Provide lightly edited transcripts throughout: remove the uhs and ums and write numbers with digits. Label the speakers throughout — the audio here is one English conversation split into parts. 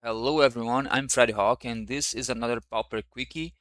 Speaker 1: Hello everyone, I'm Freddy Hawk and this is another Pauper Quickie.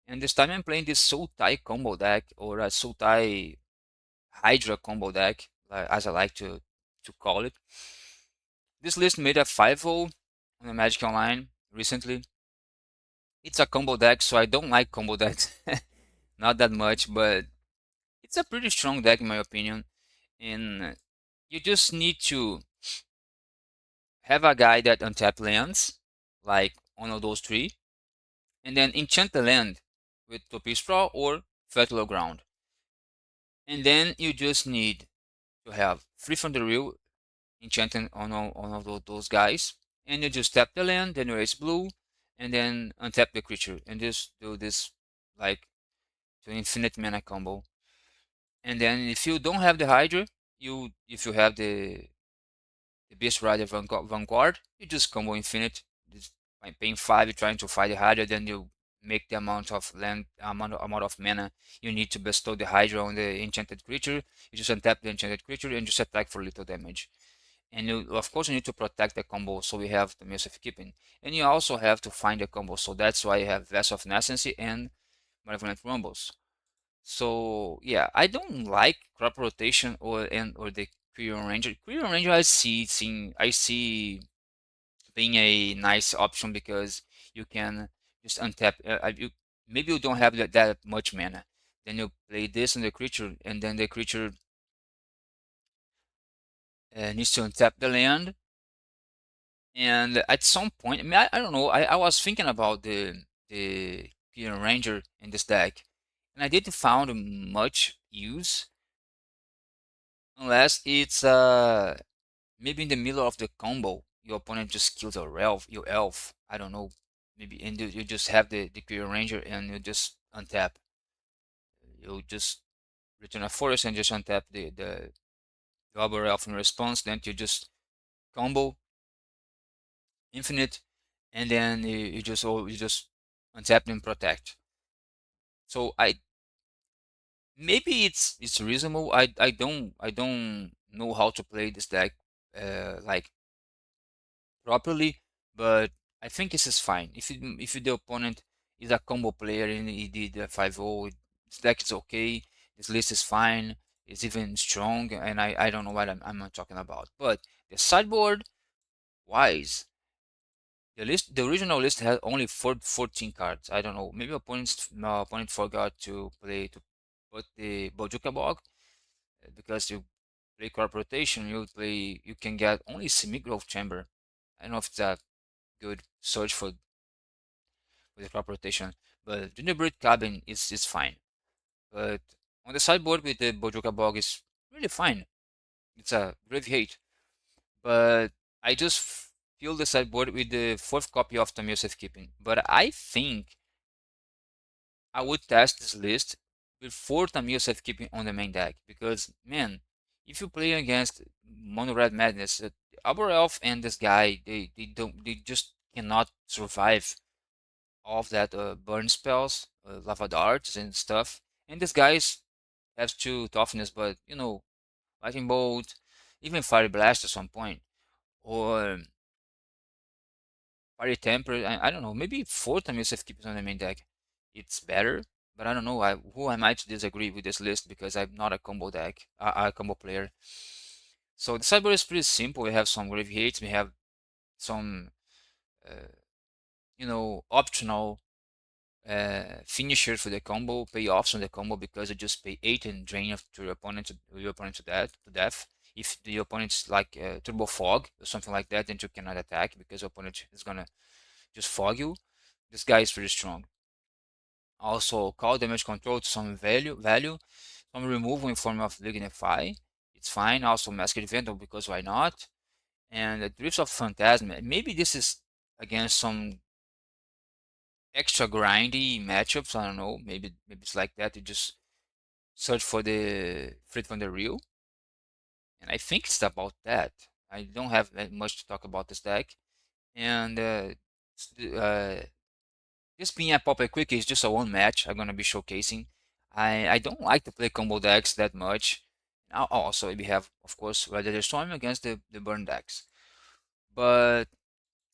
Speaker 1: And this time I'm playing this Sultai combo deck or a Sultai Hydra combo deck, as I like to call it. This list made a 5-0 on the Magic Online recently. It's a combo deck, so I don't like combo decks. Not that much, but it's a pretty strong deck in my opinion. And you just need to have a guy that untap lands, like one of those three, and then enchant the land with Topi Sprawl or Fertile Ground. And then you just need to have Free from the Real enchanting on all those guys. And you just tap the land, then you raise blue, and then untap the creature. And just do this like to infinite mana combo. And then if you don't have the Hydra, if you have the Beast Rider Vanguard, you just combo infinite. Just by paying 5, you're trying to fight the Hydra, then you make the amount of land, amount of mana you need to bestow the Hydra on the enchanted creature. You just untap the enchanted creature and just attack for little damage. And you, of course, you need to protect the combo, so we have the Mace of Keeping. And you also have to find the combo, so that's why you have Vessel of Nascency and Malevolent Rumbles. So yeah, I don't like crop rotation or the Quirion Ranger. Quirion Ranger I see being a nice option because you can just untap. Maybe you don't have that much mana. Then you play this on the creature, and then the creature needs to untap the land. And at some point, I mean, I don't know. I was thinking about the Quirion Ranger in this deck, and I didn't found much use unless it's maybe in the middle of the combo, your opponent just kills your elf. I don't know. Maybe and you just have the Quirion Ranger and you just untap. You just return a forest and just untap the other elf in response. Then you just combo infinite, and then you just untap and protect. So I maybe it's reasonable. I don't know how to play this deck like properly, but I think this is fine. If the opponent is a combo player and he did a 5-0, this deck is okay. This list is fine. It's even strong, and I don't know what I'm talking about. But the sideboard wise, the original list had only 14 cards. I don't know. Maybe opponent forgot to put the Bojuka Bog because you play crop rotation. You can get only semi growth chamber. I don't know if it's a good search for with the crop rotation. But Gingerbread Cabin is fine. But on the sideboard with the Bojoka Bog is really fine. It's a grave hate. But I just feel the sideboard with the fourth copy of Tamil Safekeeping. But I think I would test this list with 4 Tamil Safekeeping on the main deck. Because, man, if you play against Mono Red Madness, Arbor Elf and this guy, they just cannot survive all of that burn spells, lava darts and stuff. And this guys has 2 toughness, but you know, lightning bolt, even fire blast at some point, or fiery temper. I don't know, maybe 4 times if keeps on the main deck, it's better. But I don't know. Who am I to disagree with this list because I'm not a combo deck, a combo player. So the sideboard is pretty simple. We have some grave hits. We have some, uh, optional finisher for the combo, payoffs on the combo because you just pay 8 and drain your opponent to death. If the opponent's like Turbo Fog or something like that, then you cannot attack because your opponent is gonna just fog you. This guy is pretty strong. Also, call damage control to some value, some removal in form of Lignify. It's fine. Also, Masked Vandal because why not? And the Drifts of Phantasm. Maybe this is against some extra grindy matchups. I don't know. Maybe it's like that. You just search for the Frit from the Real. And I think it's about that. I don't have that much to talk about this deck. And this being a Pauper Quick is just a one match I'm gonna be showcasing. I don't like to play combo decks that much. Now also we have of course Weather the Storm against the burn decks. But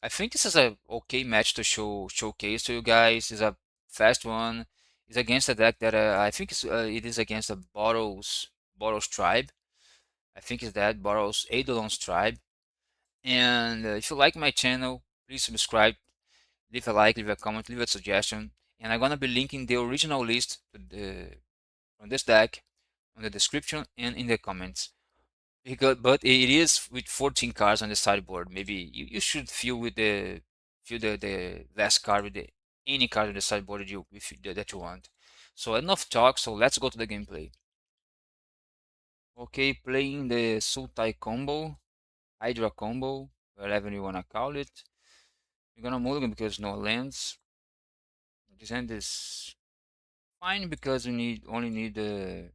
Speaker 1: I think this is a okay match to showcase to you guys. It's a fast one. It's against a deck that I think it is against a Boros tribe. I think it's that Boros Eidolon's tribe. And if you like my channel, please subscribe, leave a like, leave a comment, leave a suggestion. And I'm gonna be linking the original list to from this deck on the description and in the comments. Because, but it is with 14 cards on the sideboard. Maybe you should fill the last card with any card on the sideboard that that you want. So enough talk. So let's go to the gameplay. Okay, playing the Sultai combo, Hydra combo, whatever you wanna call it. You're gonna mulligan because no lands. This hand is fine because we only need a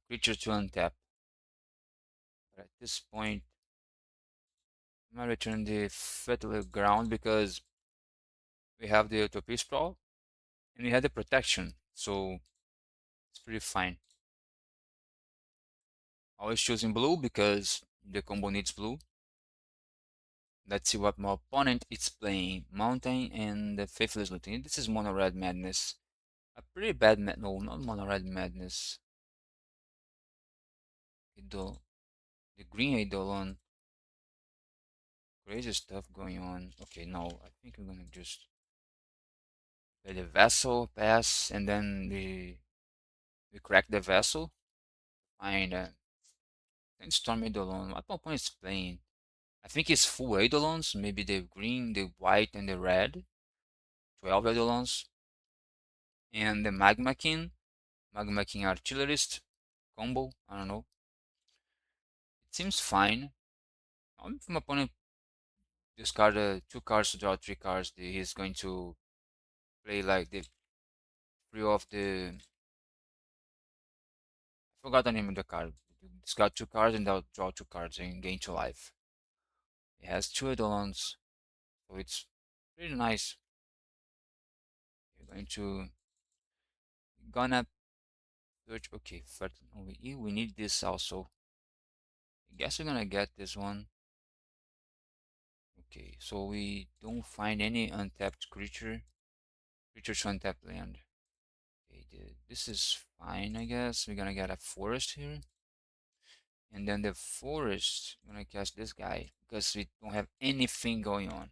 Speaker 1: creature to untap. But at this point, I'm gonna return the Fatal Ground because we have the Utopia Sprawl and we have the protection, so it's pretty fine. Always choosing blue because the combo needs blue. Let's see what my opponent is playing. Mountain and the Faithless Looting. This is Mono Red Madness. A pretty bad no, not Mono Red Madness. Idol, the Green Eidolon. Crazy stuff going on. Okay, no, I think I'm gonna just play the Vessel, pass, and then we crack the Vessel. Find then Storm Eidolon. What my opponent is playing? I think it's full Eidolons, maybe the green, the white, and the red. 12 Eidolons. And the Magma King Artillerist combo. I don't know. It seems fine. If my opponent discard 2 cards to draw 3 cards, he's going to play like the three of the. I forgot the name of the card. Discard 2 cards and I'll draw 2 cards and gain 2 life. It has 2 Eidolons, so it's pretty nice. We're going to gonna search. Okay, first we need this also. I guess we're gonna get this one. Okay, so we don't find any untapped creature to untap land. Okay, this is fine, I guess. We're gonna get a forest here. And then the forest, I'm gonna cast this guy because we don't have anything going on.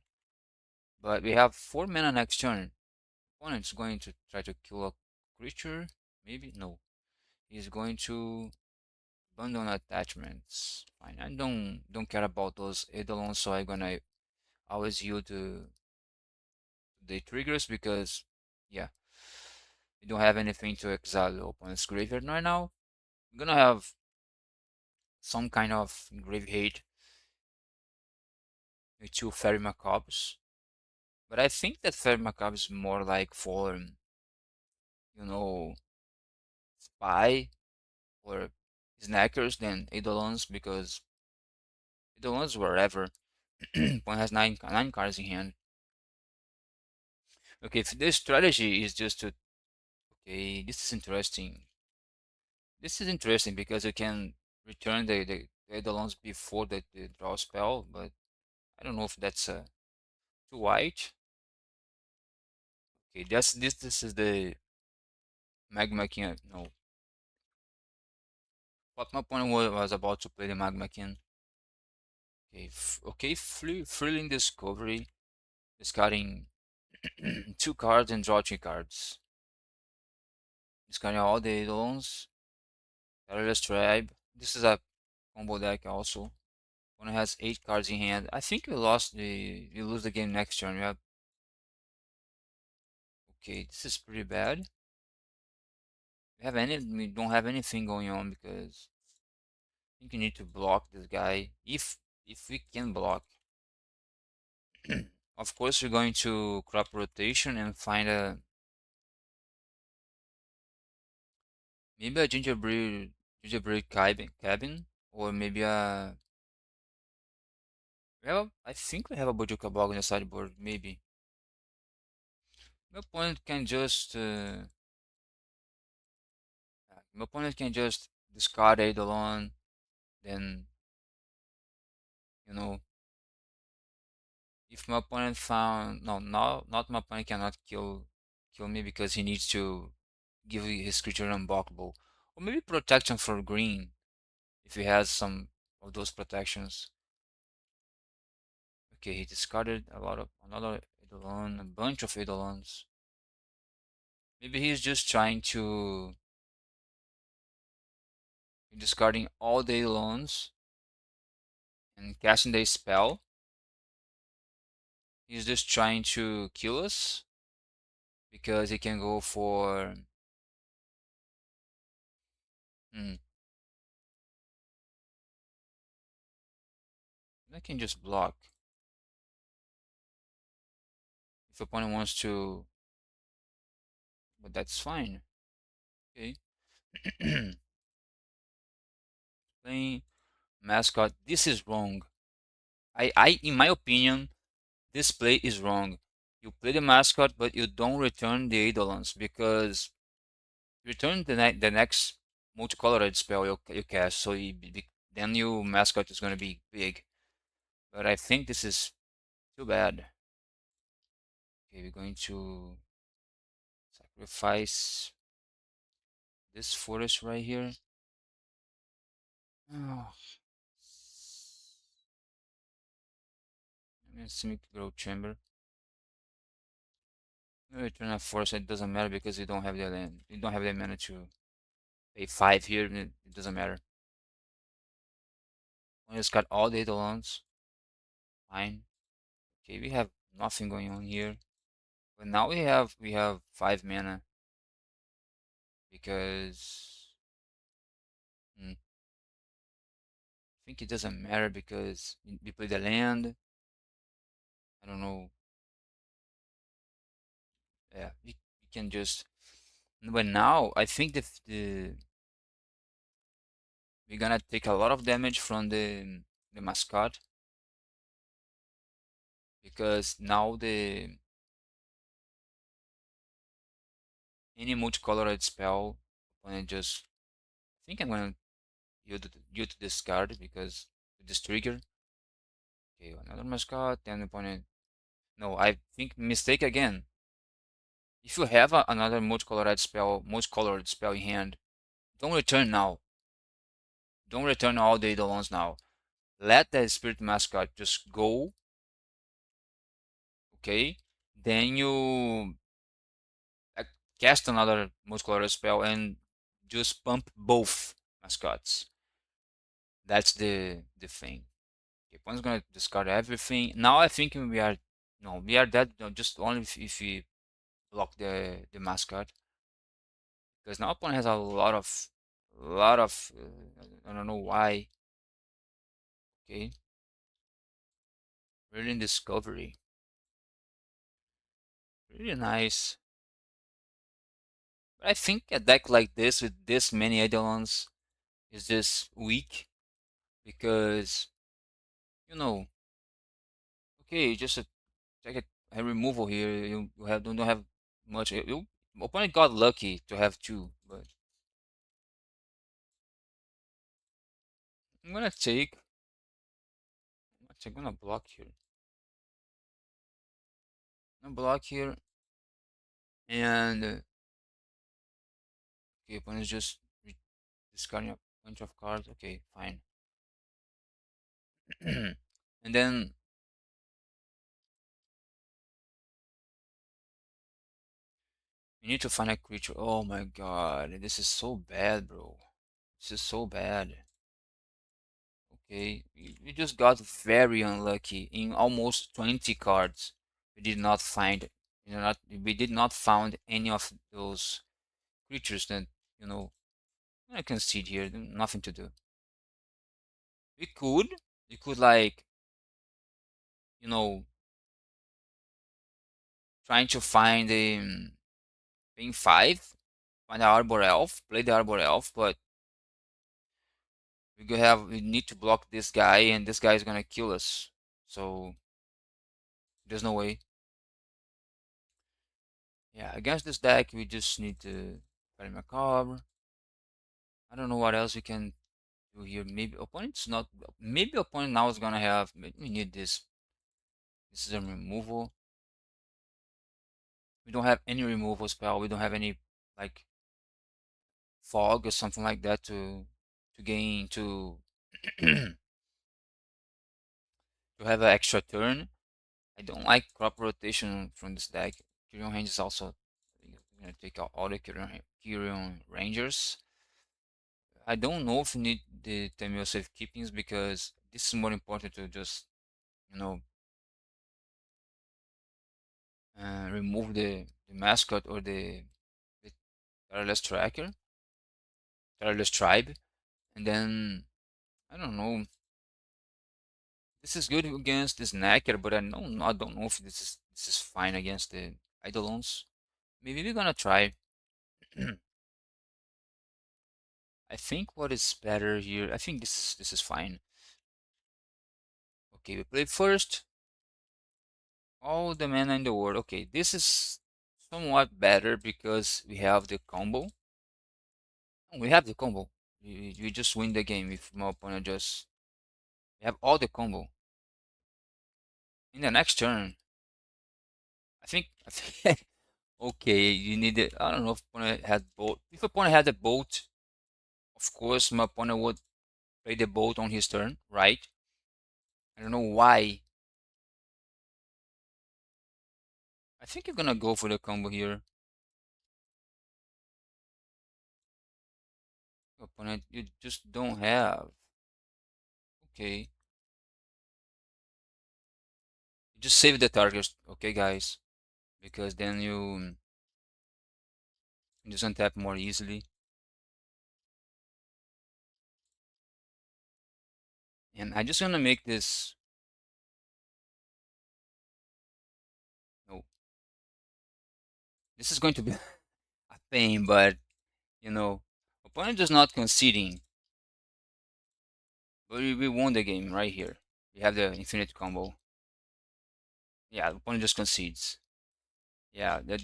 Speaker 1: But we have 4 mana next turn. Opponent's going to try to kill a creature. Maybe? No. He's going to abandon attachments. Fine. I don't care about those Eidolons, so I'm gonna always yield to the triggers because yeah, we don't have anything to exile the opponent's graveyard right now. I'm gonna have some kind of grave hate with 2 Fairy Macabres. But I think that Fairy Macabre is more like for, you know, spy or snackers than Eidolons because Eidolons wherever. One has nine cards in hand. Okay, if this strategy is just to okay, this is interesting. This is interesting because you can return the Eidolons before the draw spell, but I don't know if that's too white. Okay, this is the Magma King. No, what my opponent was about to play the Magma King. Okay, okay, thrilling discovery. Discarding 2 cards and draw 3 cards. Discarding all the Eidolons. Perilous Tribe. This is a combo deck also. One has 8 cards in hand. I think we lose the game next turn. We have okay, this is pretty bad. We don't have anything going on because I think you need to block this guy if we can block. Of course, we're going to crop rotation and find a maybe a gingerbread cabin or maybe a well, I think we have a Bojuka Bog on the sideboard, maybe. My opponent can just my opponent can just discard Eidolon, then you know If my opponent found no, no, not my opponent cannot kill me because he needs to give his creature unblockable, or maybe protection for green if he has some of those protections. Okay, he discarded a lot of another Eidolon, a bunch of Eidolons. Maybe he's just trying to discarding all the Eidolons and casting the spell. He's just trying to kill us because he can go for. Hmm, I can just block if opponent wants to, but that's fine. Okay. Playing mascot. This is wrong. In my opinion, this play is wrong. You play the mascot, but you don't return the Eidolons because you return the next multicolored spell you cast, so then your mascot is going to be big. But I think this is too bad. Okay, we're going to sacrifice this forest right here. Oh, Simic Growth Chamber. Return a forest, it doesn't matter because you don't have the land. You don't have the mana to pay 5 here, it doesn't matter. We just got all the Eidolons. Fine. Okay, we have nothing going on here. But now we have 5 mana because I think it doesn't matter because we play the land. I don't know. Yeah, we can just. But now I think the we're gonna take a lot of damage from the mascot because now the any multicolored spell opponent just. I think I'm gonna use to discard because this trigger. Okay, another mascot, then opponent. No, I think mistake again. If you have another multicolored spell in hand, don't return now. Don't return all the Eidolons now. Let the spirit mascot just go, okay? Then you uh, cast another multicolored spell and just pump both mascots. That's the thing. Okay, opponent's gonna discard everything. Now I think we are no, we are dead. No, just only if we block the mascot. Because now opponent has a lot of I don't know why. Okay, really discovery, really nice. But I think a deck like this with this many Eidolons is just weak because you know. Okay, just take a removal here. You don't have much. Opponent got lucky to have two, but I'm gonna take. I'm gonna block here. I'm gonna block here and. Okay, opponent's just discarding a bunch of cards. Okay, fine. And then you need to find a creature. Oh my god, this is so bad, bro. This is so bad. Okay, we just got very unlucky in almost 20 cards. We did not find, we did not found any of those creatures that, you know, I can see it here, nothing to do. We could like, you know, trying to find a being 5, find the Arbor Elf, play the Arbor Elf, but we need to block this guy and this guy is gonna kill us. So there's no way. Yeah, against this deck we just need to play Macabre. I don't know what else we can do here. Maybe opponent's not maybe opponent now is gonna have we need this This is a removal. We don't have any removal spell. We don't have any like fog or something like that to gain to have an extra turn. I don't like crop rotation from this deck. Curion Range is also gonna take out all the Curion Rangers. I don't know if you need the Tamil safekeepings because this is more important to just, you know, remove the mascot or the Tireless Tracker, Tireless Tribe, and then I don't know. This is good against this Knacker, but I don't know if this is fine against the Eidolons. Maybe we're gonna try. I think what is better here. I think this is fine. Okay, we play first. All the mana in the world. Okay, this is somewhat better because we have the combo. We have the combo. You just win the game if my opponent just we have all the combo. In the next turn, I think okay, you need it. I don't know if opponent had bolt. If opponent had the bolt, of course my opponent would play the bolt on his turn, right? I don't know why. I think you're gonna go for the combo here. Opponent, you just don't have. Okay. Just save the targets, okay, guys? Because then you just untap more easily. And I just want to make this. No, this is going to be a pain, but you know, opponent is not conceding. But we won the game right here. We have the infinite combo. Yeah, the opponent just concedes. Yeah, that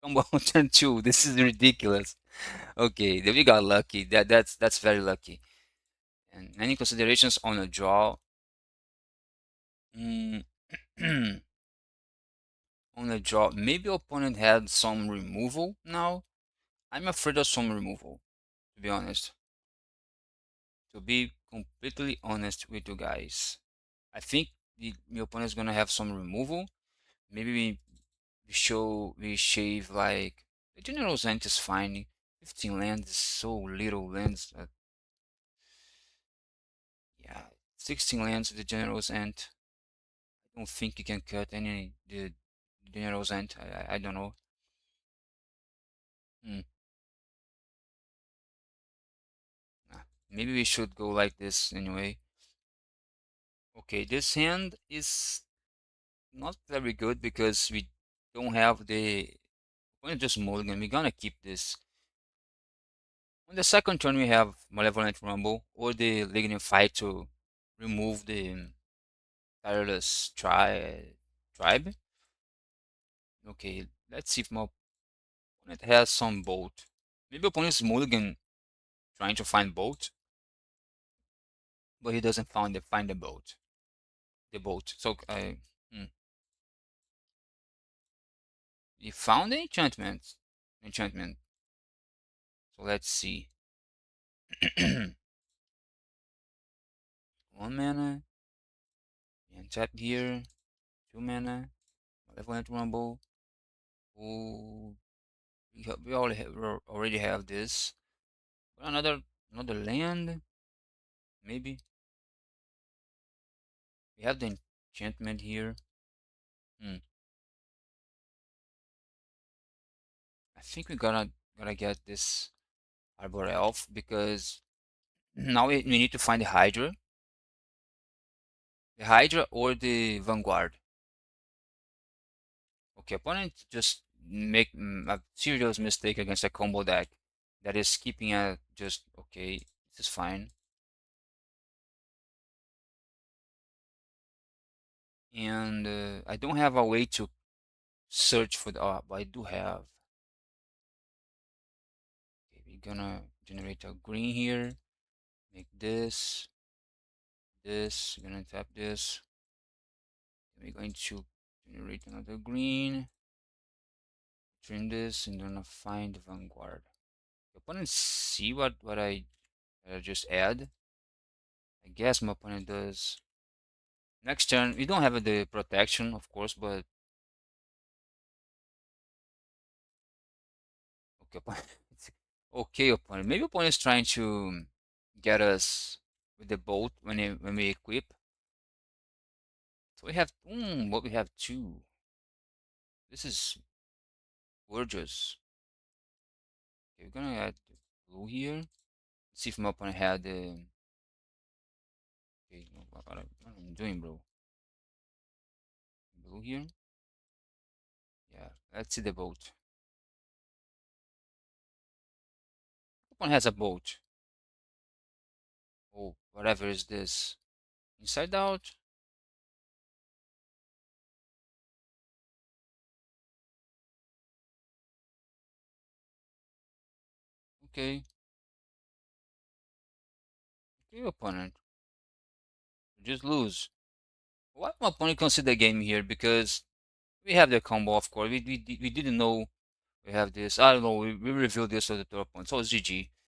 Speaker 1: combo on turn two. This is ridiculous. Okay, then we got lucky. That's very lucky. And any considerations on a draw? Mm, on a draw, maybe opponent had some removal now. I'm afraid of some removal, to be honest. To be completely honest with you guys, I think the opponent is gonna have some removal. Maybe we shave like the General's End is fine. 15 lands is so little lands. Yeah, 16 lands with the General's End. I don't think you can cut any the General's End. I don't know. Hmm. Nah, maybe we should go like this anyway. Okay, this hand is not very good because we don't have the. We're just mulligan. We're gonna keep this. On the second turn, we have Malevolent Rumble or the Lightning Fight to remove the Tireless Tribe. Okay, let's see if my opponent has some Bolt. Maybe opponent's mulligan trying to find Bolt, but he doesn't find the Bolt. The Bolt. So he found the enchantment. Enchantment. So let's see. One mana. And tap here. 2 mana. Malevolent Rumble. Oh, we already have this. Another land, maybe. We have the enchantment here. Hmm. I think we gotta get this Arbor Elf because now we need to find the Hydra or the Vanguard. Okay, opponent just make a serious mistake against a combo deck that is keeping a just okay. This is fine, and I don't have a way to search for the. But I do have. Okay, we're gonna generate a green here. Make this. We're gonna tap this. We're going to generate another green, trim this, and then find the Vanguard. The opponent see what I just add. I guess my opponent does. Next turn, we don't have the protection, of course, but okay, opponent. Okay, opponent. Maybe opponent is trying to get us with the bolt when we equip. So we have, what we have two. This is gorgeous. Okay, we're gonna add the blue here. See if my opponent had the. Okay, what am I doing, bro? Blue here. Yeah, let's see the boat. Opponent has a boat. Oh, whatever is this? Inside out. Okay, okay, opponent. Just lose. Why my opponent consider the game here? Because we have the combo, of course. We didn't know we have this. I don't know. We revealed this to the third point. So it's GG.